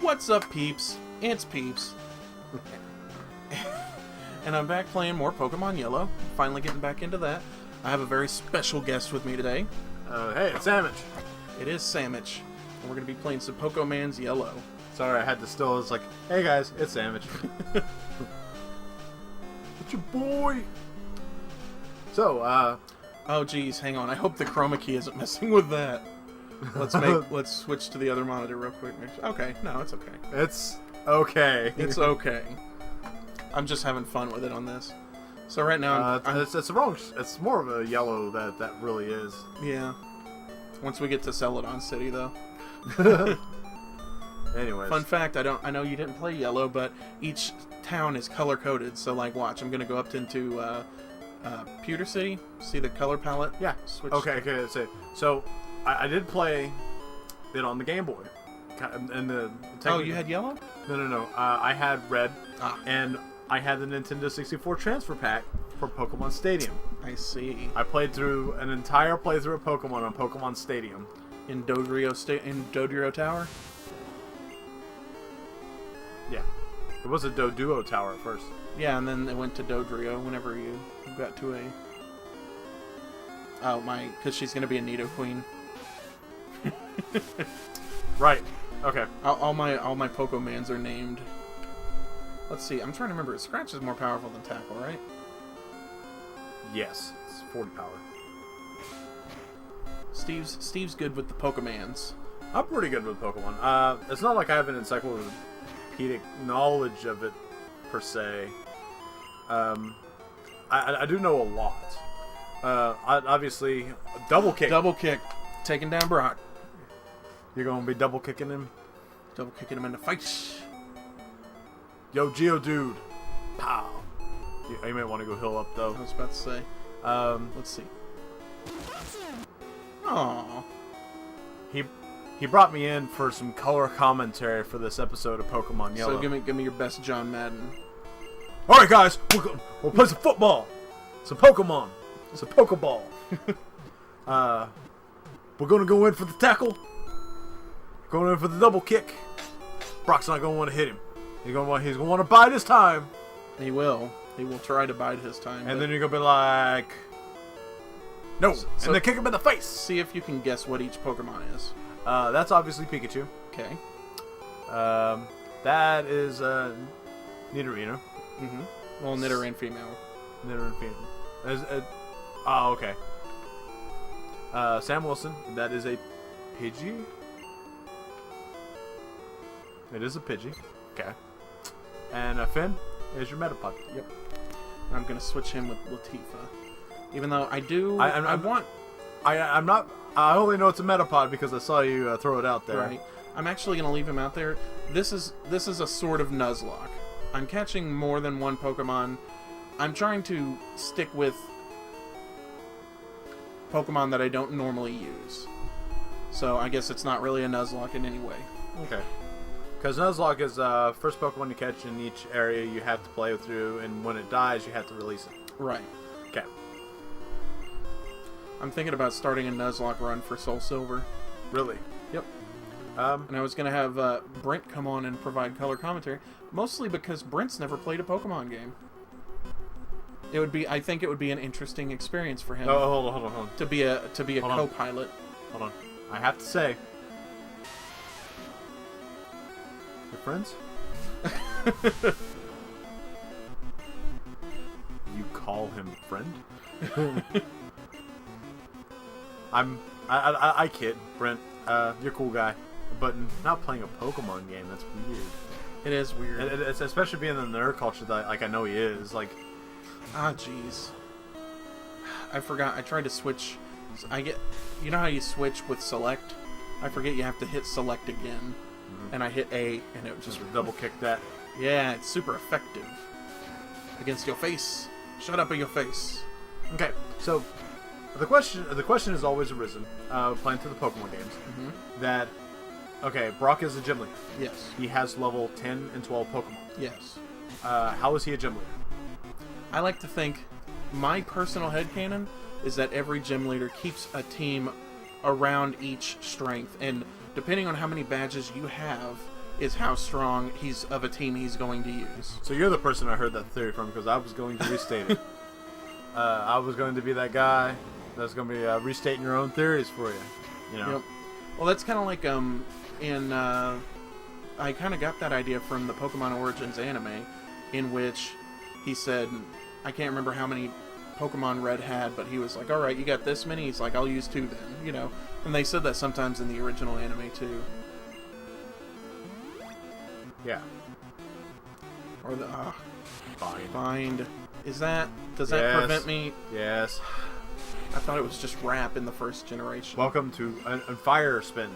What's up, Peeps? It's Peeps. And I'm back playing more Pokemon Yellow. Finally getting back into that. I have a very special guest with me today. Hey, it's aCHICKEN. It is aCHICKEN. And we're going to be playing some Pokemon's Yellow. Sorry, I had to still. It's like, hey guys, it's aCHICKEN. It's your boy. So, Oh, geez, hang on. I hope the chroma key isn't messing with that. Let's switch to the other monitor real quick. Okay, no, it's okay. It's okay. It's okay. I'm just having fun with it on this. So right now, it's wrong. It's more of a yellow that really is. Yeah. Once we get to Celadon City, though. Anyways, Fun fact: I know you didn't play Yellow, but each town is color coded. So like, watch. I'm gonna go up into Pewter City. See the color palette? Yeah. Switch. Okay. So I did play it on the Game Boy. And Oh, you had Yellow? No. I had Red, and I had the Nintendo 64 transfer pack for Pokemon Stadium. I see. I played through an entire playthrough of Pokemon on Pokemon Stadium. In Dodrio Tower? Yeah. It was a Doduo Tower at first. Yeah, and then it went to Dodrio whenever you got to a... Oh, because she's going to be a Nidoqueen. Right. Okay. All my Pokemans are named. Let's see. I'm trying to remember. Scratch is more powerful than Tackle, right? Yes. It's 40 power. Steve's good with the Pokemans. I'm pretty good with Pokemon. It's not like I have an encyclopedic knowledge of it, per se. I do know a lot. Obviously, double kick. Double kick. Taking down Brock. You're going to be double kicking him? Double kicking him in the face. Yo, Geodude. Pow. You might want to go heal up, though. I was about to say. Let's see. Aww. He brought me in for some color commentary for this episode of Pokemon Yellow. So give me your best John Madden. All right, guys. We'll play some football. Some Pokemon. Some Pokeball. We're going to go in for the tackle. Going in for the double kick. Brock's not going to want to hit him. He's going to want to bide his time. He will. He will try to bide his time. And then you're going to be like... No. So and then kick him in the face. See if you can guess what each Pokemon is. That's obviously Pikachu. Okay. That is Nidorino. Mm-hmm. Well, Nidoran female. Nidoran female. Oh, okay. Sam Wilson. That is a Pidgey. It is a Pidgey. Okay. And Finn is your Metapod. Yep. I'm gonna switch him with Latifah. Even though I do, I only know it's a Metapod because I saw you throw it out there. Right. I'm actually gonna leave him out there. This is a sort of Nuzlocke. I'm catching more than one Pokemon. I'm trying to stick with Pokemon that I don't normally use. So I guess it's not really a Nuzlocke in any way. Okay. Because Nuzlocke is first Pokemon you catch in each area you have to play through, and when it dies, you have to release it. Right. Okay. I'm thinking about starting a Nuzlocke run for Soul Silver. Really? Yep. And I was going to have Brent come on and provide color commentary, mostly because Brent's never played a Pokemon game. I think it would be an interesting experience for him. Oh, hold on. To be a co-pilot. Hold on. I have to say, your friends? You call him friend? I kid, Brent. You're a cool guy, but not playing a Pokemon game. That's weird. It is weird. It's especially being in the nerd culture that I know he is. Like, jeez. I forgot. I tried to switch. You know how you switch with select? I forget you have to hit select again. And I hit A, and it just double kick that. Yeah, it's super effective. Against your face. Shut up in your face. Okay, so the question has always arisen, playing through the Pokemon games, that, okay, Brock is a gym leader. Yes. He has level 10 and 12 Pokemon. Yes. How is he a gym leader? I like to think, my personal headcanon is that every gym leader keeps a team around each strength, and depending on how many badges you have, is how strong he's of a team he's going to use. So you're the person I heard that theory from, because I was going to restate it. I was going to be that guy that's going to be restating your own theories for you. You know. Yep. Well, that's kind of like in I kind of got that idea from the Pokemon Origins anime, in which he said, I can't remember how many Pokemon Red had, but he was like, all right, you got this many? He's like, I'll use 2 then, you know. And they said that sometimes in the original anime, too. Yeah. Or the, Fine. Bind. Does that prevent me? Yes. I thought it was just rap in the first generation. Welcome to a Fire Spin.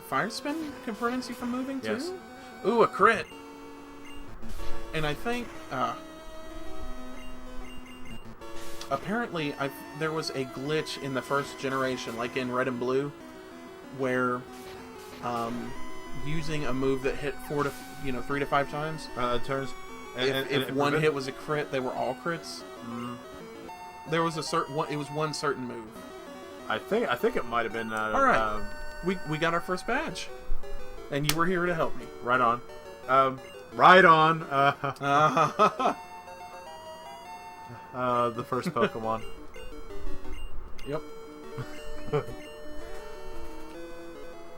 Fire Spin can prevent you from moving, too? Yes. Ooh, a crit. And I think, apparently, there was a glitch in the first generation, like in Red and Blue, where using a move that hit 3 to 5 times, Turns. if one hit was a crit, they were all crits. Mm. There was it was one certain move. I think it might have been. All right, we got our first badge, and you were here to help me. Right on. Right on. The first Pokemon. Yep.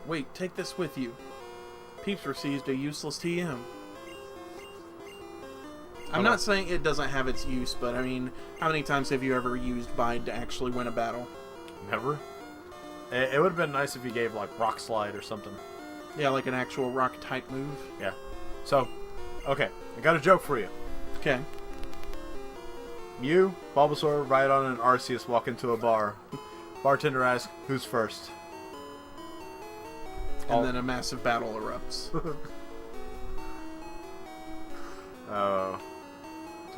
Wait, take this with you. Peeps received a useless TM. I'm not saying it doesn't have its use, but I mean, how many times have you ever used Bind to actually win a battle? Never. It would have been nice if you gave like Rock Slide or something. Yeah, like an actual rock type move. Yeah. So, okay, I got a joke for you. Okay. You, Bulbasaur, Rhydon, and Arceus walk into a bar. Bartender asks, "Who's first?" And then a massive battle erupts. Oh.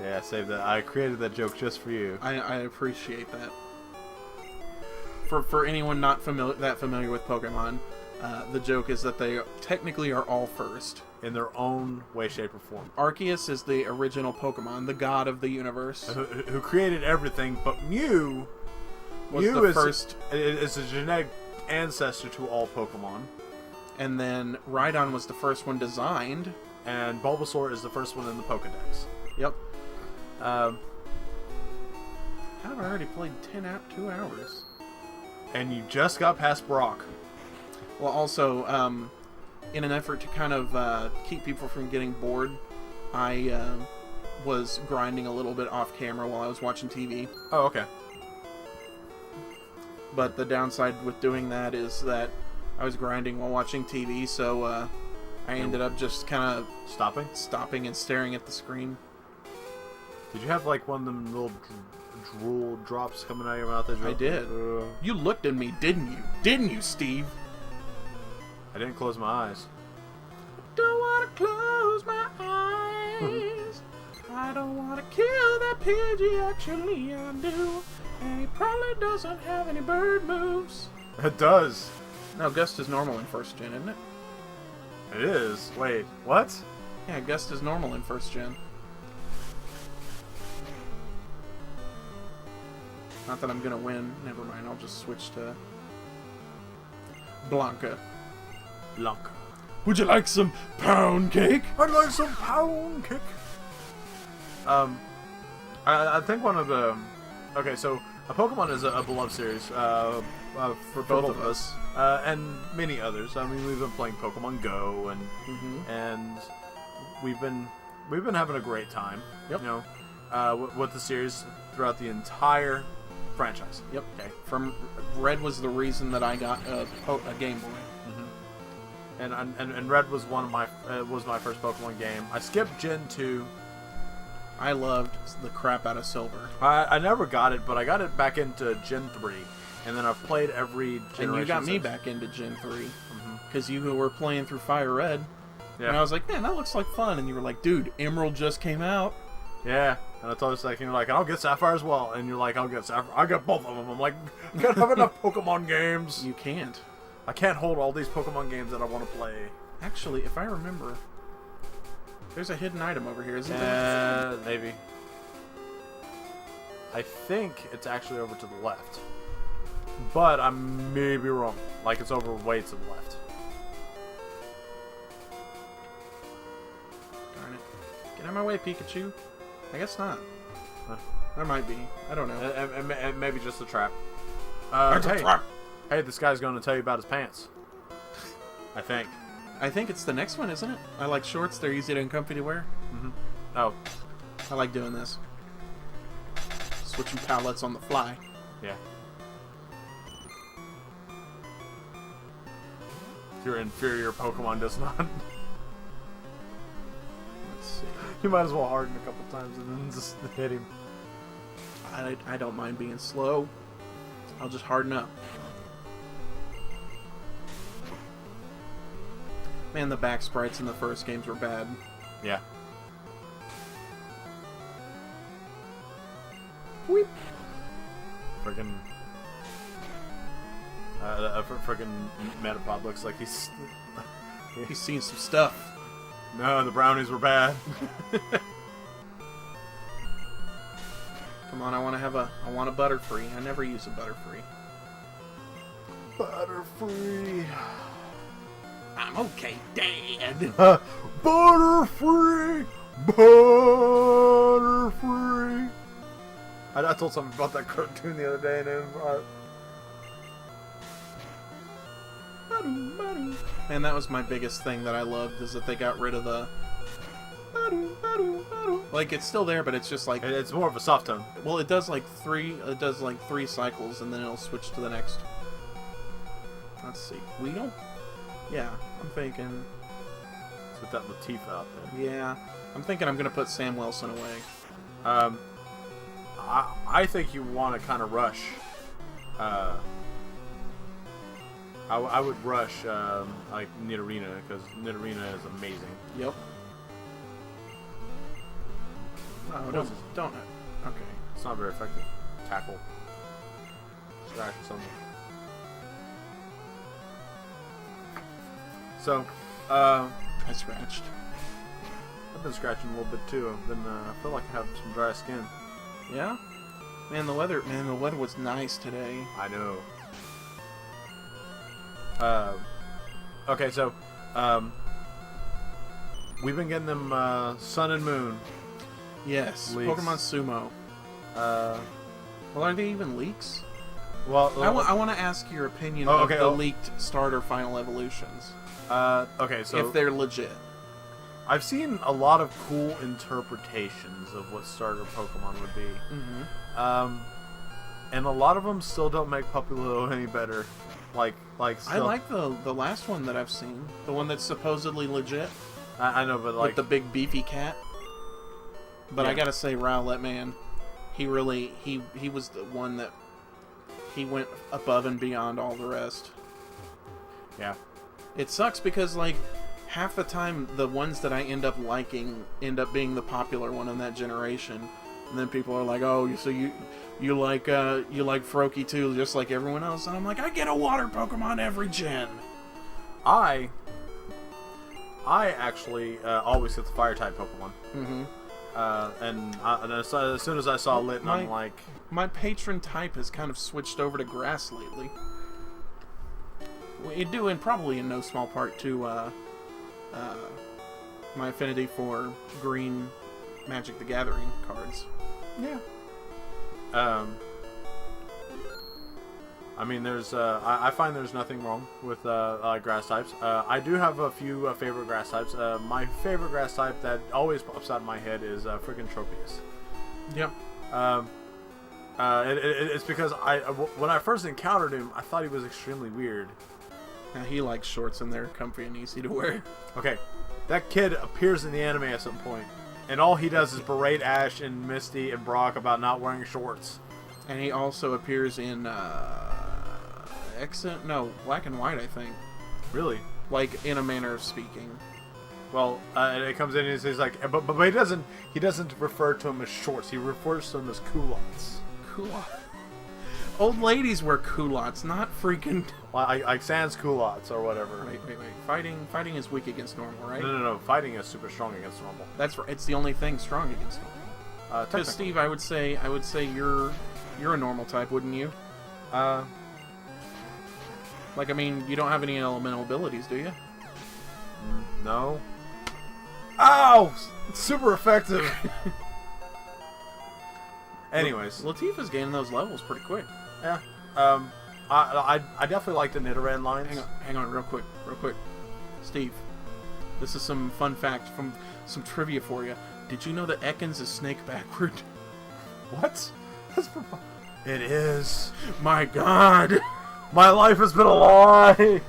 Yeah, save that. I created that joke just for you. I appreciate that. For anyone not familiar with Pokemon, the joke is that they technically are all first. In their own way, shape, or form. Arceus is the original Pokemon, the god of the universe. Who created everything, but Mew is a genetic ancestor to all Pokemon. And then Rhydon was the first one designed. And Bulbasaur is the first one in the Pokedex. Yep. I've already played 2 hours. And you just got past Brock. Well, also, in an effort to kind of keep people from getting bored, I was grinding a little bit off camera while I was watching TV. Oh, okay. But the downside with doing that is that I was grinding while watching TV, so I ended up just kind of stopping and staring at the screen. Did you have like one of them little drool drops coming out of your mouth? I did. You looked at me, didn't you? Didn't you, Steve? I didn't close my eyes. Don't want to close my eyes. I don't want to kill that Pidgey, actually I do. And he probably doesn't have any bird moves. It does. No, Gust is normal in first gen, isn't it? It is. Wait, what? Yeah, Gust is normal in first gen. Not that I'm gonna win. Never mind, I'll just switch to Blanca. Blanca. Would you like some pound cake? I'd like some pound cake. I think one of the... Okay, so a Pokemon is a beloved series for both of us. And many others. I mean, we've been playing Pokemon Go, and we've been having a great time. Yep. You know, with the series throughout the entire franchise. Yep. Okay. From Red was the reason that I got a Game Boy. And Red was my first Pokemon game. I skipped Gen 2. I loved the crap out of Silver. I never got it, but I got it back into Gen 3. And then I've played every generation. And you got me back into Gen 3. Because you were playing through Fire Red. Yeah. And I was like, man, that looks like fun. And you were like, dude, Emerald just came out. Yeah. And I told you, like, you're like, I'll get Sapphire as well. And you're like, I'll get Sapphire. I got both of them. I'm like, I can't have enough Pokemon games. You can't. I can't hold all these Pokemon games that I want to play. Actually, if I remember, there's a hidden item over here, isn't there? Maybe. I think it's actually over to the left. But I may be wrong. Like, it's over way to the left. Get out of my way, Pikachu. I guess not. Huh. There might be. I don't know. And maybe just a trap. It's a trap. Hey, this guy's going to tell you about his pants. I think. I think it's the next one, isn't it? I like shorts. They're easy and comfy to wear. Mm-hmm. Oh. I like doing this. Switching palettes on the fly. Yeah. Your inferior Pokemon does not. Let's see. You might as well harden a couple times and then just hit him. I don't mind being slow. I'll just harden up. Man, the back sprites in the first games were bad. Yeah. Weep. Friggin' friggin' Metapod looks like he's He's seen some stuff. No, the brownies were bad. Come on, I want a Butterfree. I never use a Butterfree. Butterfree. I'm okay, Dad. Butterfree. Butterfree. I told something about that cartoon the other day, and it was, Man, that was my biggest thing that I loved, is that they got rid of the... Like, it's still there, but it's just like... it's more of a soft tone. Well, it does like three cycles, and then it'll switch to the next. Let's see. Weedle? Yeah, I'm thinking... Let's get that Latif out there. Yeah, I'm thinking I'm going to put Sam Wilson away. I think you want to kind of rush. I would rush like Nidorina, because Nidorina is amazing. Yep. Oh, don't. Okay. It's not very effective. Tackle. Scratch or something. So, I scratched. I've been scratching a little bit too. I feel like I have some dry skin. Yeah? Man, the weather was nice today. I know. Okay, so, we've been getting them, Sun and Moon. Yes, leaks. Pokemon Sumo. Well, are they even leaks? Well, I want to ask your opinion of the leaked starter final evolutions. Okay, so... if they're legit. I've seen a lot of cool interpretations of what starter Pokemon would be. Mm-hmm. And a lot of them still don't make Puppy Lilo any better. Like still. I like the last one that I've seen. The one that's supposedly legit. I know, but like... with the big beefy cat. But yeah. I gotta say, Rowlet, man, he really, he was the one that, he went above and beyond all the rest. Yeah. It sucks because, like, half the time, the ones that I end up liking end up being the popular one in that generation. And then people are like, oh, so you like Froakie too, just like everyone else. And I'm like, I get a water Pokemon every gen. I actually always get the Fire-type Pokemon. Mm-hmm. And as soon as I saw Litten, I'm like... My patron type has kind of switched over to grass lately. It due in probably in no small part to my affinity for green Magic the Gathering cards. Yeah. I mean, there's I find there's nothing wrong with grass types. I do have a few favorite grass types. My favorite grass type that always pops out in my head is freaking Tropius. Yep. It's because when I first encountered him, I thought he was extremely weird. Now, he likes shorts and they're comfy and easy to wear. Okay, that kid appears in the anime at some point, and all he does is berate Ash and Misty and Brock about not wearing shorts. And he also appears in Black and White, I think. Really? Like, in a manner of speaking. Well, and it comes in and he's like, but he doesn't refer to them as shorts. He refers to them as culottes. Culottes. Old ladies wear culottes, not freaking... Like sans culottes or whatever. Wait. Fighting is weak against normal, right? No. Fighting is super strong against normal. That's right. It's the only thing strong against normal. Because Steve, I would say you're a normal type, wouldn't you? Like, I mean, you don't have any elemental abilities, do you? No. Ow! It's super effective. Anyways. Latifah's gaining those levels pretty quick. Yeah. I definitely like the Nidoran lines. Hang on, real quick. Steve, this is some fun fact from some trivia for you. Did you know that Ekans is snake backward? What? It is. My God. My life has been a lie.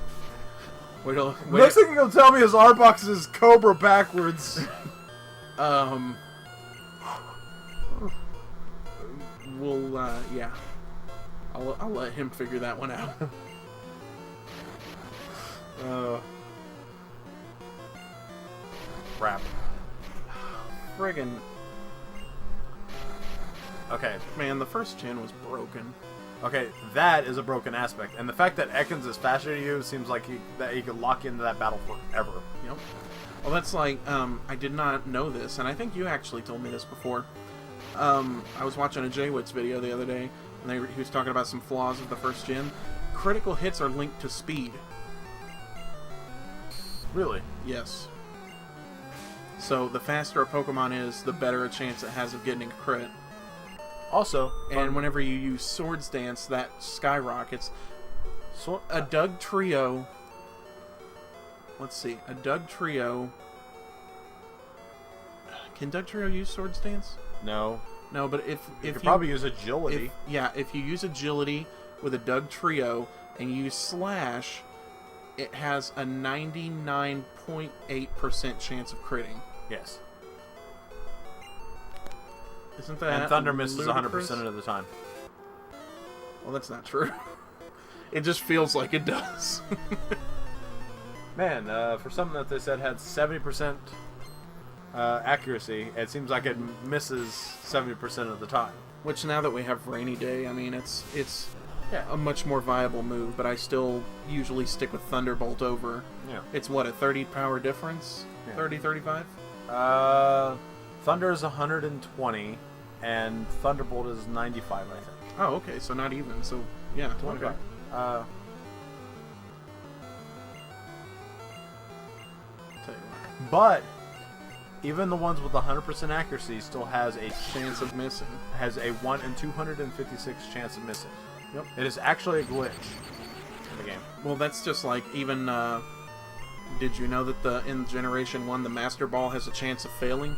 Next thing you're going to tell me is Arbok is Cobra backwards. Yeah. I'll let him figure that one out. Crap. Friggin'. Okay. Man, the first gen was broken. Okay, that is a broken aspect. And the fact that Ekans is faster than you seems like he could lock into that battle forever. Yep. Well, that's like, I did not know this, and I think you actually told me this before. I was watching a J-Wits video the other day, and he was talking about some flaws of the first gen. Critical hits are linked to speed. Really? Yes. So the faster a Pokemon is, the better a chance it has of getting a crit. Also, and whenever you use Swords Dance, that skyrockets. A Doug Trio. Let's see. A Doug Trio. Can Doug Trio use Swords Dance? No. No, but if you could probably use Agility. If you use Agility with a Doug Trio and you use Slash, it has a 99.8% chance of critting. Yes. Isn't that and Thunder misses ludicrous? 100% of the time. Well, that's not true. It just feels like it does. Man, for something that they said had 70% accuracy, it seems like it misses 70% of the time. Which, now that we have Rainy Day, I mean, it's a much more viable move, but I still usually stick with Thunderbolt over. Yeah. It's what, a 30 power difference? Yeah. 30, 35? Thunder is 120, and Thunderbolt is 95, I think. Oh, okay, so not even. So, yeah, 25. Okay. Tell you what. But even the ones with 100% accuracy still has a Chance of missing. has a 1 in 256 chance of missing. Yep. It is actually a glitch in the game. Well, that's just like even. Did you know that in Generation 1 the Master Ball has a chance of failing?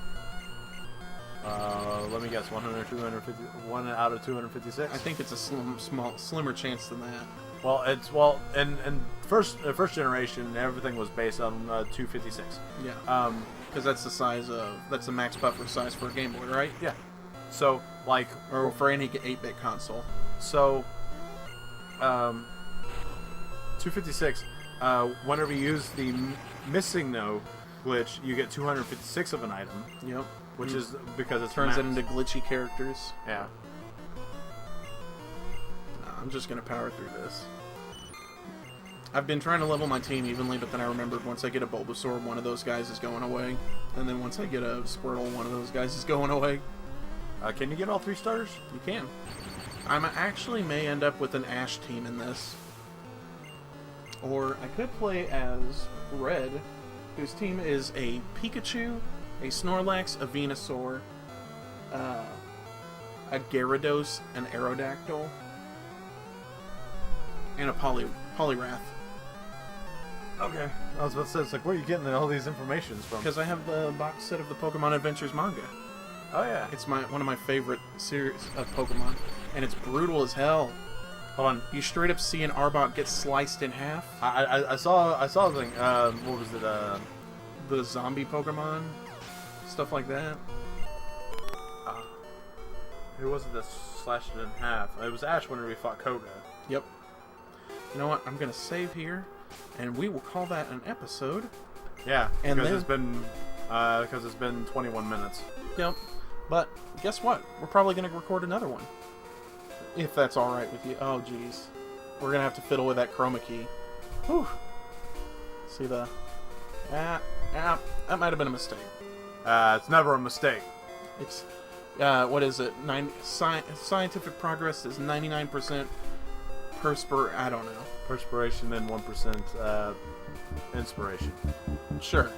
Let me guess, 1 out of 256. I think it's a slimmer chance than that. Well, in first generation, everything was based on 256. Yeah. Because that's that's the max buffer size for a Game Boy, right? Yeah. So or for any 8-bit console. So, 256. Whenever you use the missing no glitch, you get 256 of an item. Yep. Which is because it turns it into glitchy characters. Yeah. Nah, I'm just gonna power through this. I've been trying to level my team evenly, but then I remembered once I get a Bulbasaur, one of those guys is going away, and then once I get a Squirtle, one of those guys is going away. Can you get all 3 starters? You can. I actually may end up with an Ash team in this. Or I could play as Red, whose team is a Pikachu, a Snorlax, a Venusaur, a Gyarados, an Aerodactyl, and a Poliwrath. Okay. I was about to say, it's like, where are you getting all these informations from? Because I have the box set of the Pokemon Adventures manga. Oh, yeah. It's one of my favorite series of Pokemon, and it's brutal as hell. Hold on. You straight up see an Arbok get sliced in half. I saw something. What was it? The zombie Pokemon, stuff like that. Who was it that slashed it in half? It was Ash whenever we fought Koga. Yep. You know what? I'm gonna save here, and we will call that an episode. Yeah, and because it's been 21 minutes. Yep. But guess what? We're probably gonna record another one. If that's all right with you. Oh, jeez. We're gonna have to fiddle with that chroma key. Whew. See the... that might have been a mistake. It's never a mistake. It's... what is it? Scientific progress is 99% I don't know. Perspiration and 1% inspiration. Sure.